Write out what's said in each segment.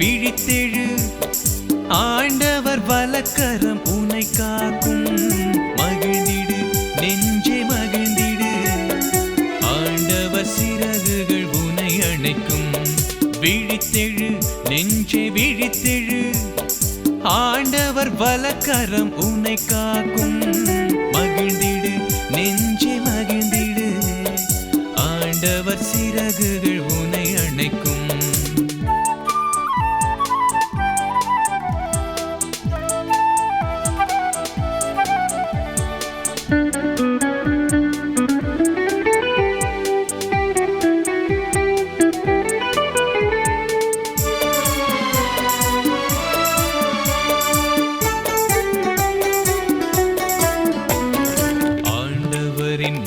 விழித்தெழு ஆண்டவர் வலக்கரம் உன்னை காக்கும். மகிழ்ந்திடு நெஞ்சே மகிழ்ந்திடு, ஆண்டவர் சிறகுகள் உன்னை அணைக்கும். விழித்தெழு நெஞ்சே விழித்தெழு, ஆண்டவர் வலக்கரம் உன்னை காக்கும். மகிழ்ந்திடு நெஞ்சே மகிழ்ந்திடு, ஆண்டவர் சிறகுகள் உன்னை அணைக்கும்.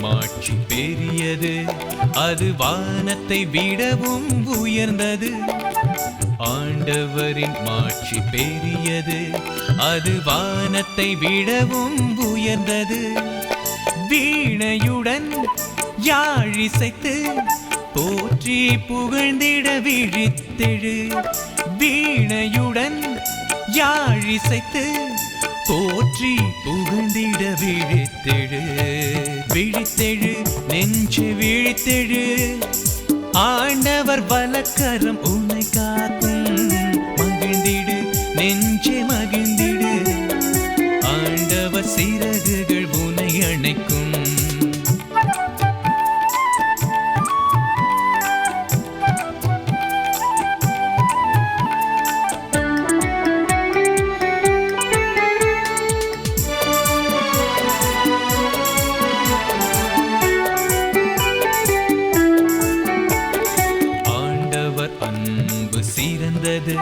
மாட்சி பெரியது, அது வானத்தை விடவும் உயர்ந்தது. ஆண்டவரின் மாட்சி பெரியது, அது வானத்தை விடவும் உயர்ந்தது. வீணையுடன் யாழிசைத்து போற்றி புகழ்ந்திட விழித்தெழு. வீணையுடன் யாழிசைத்து போற்றி புகழ்ந்திட விழித்தெழு. விழித்தெழு நெஞ்சு விழித்தெழு, ஆண்டவர் வலக்கரம் உன்னை காக்கும். மகிழ்ந்திடு நெஞ்சே மகிழ்ந்திடு, ஆண்டவர் சிறகுகள் உன்னை அணைக்கும். அன்பு சிறந்தது,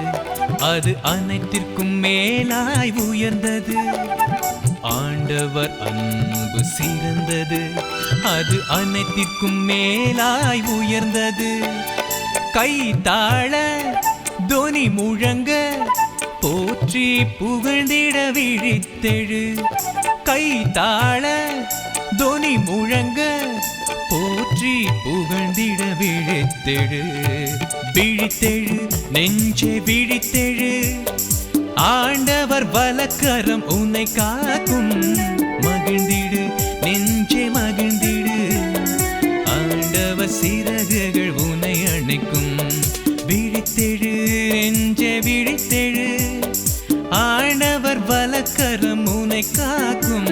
அது அனைத்திற்கும் மேலாய் உயர்ந்தது. ஆண்டவர் அன்பு சிறந்தது, அது அனைத்திற்கும் மேலாய் உயர்ந்தது. கைத்தாள தொனி முழங்க போற்றி புகழ்ந்திட விழித்தெழு. கைத்தாள தொனி முழங்க போற்றி புகழ்ந்திட விழித்தெழு. விழித்தெழு நெஞ்சே விழித்தெழு, ஆண்டவர் வலக்கரம் உன்னை காக்கும். மகிழ்ந்திடு நெஞ்சே மகிழ்ந்திடு, ஆண்டவர் சிறகுகள் உன்னை அணைக்கும். விழித்தெழு நெஞ்சே விழித்தெழு, ஆண்டவர் வலக்கரம் உன்னை காக்கும்.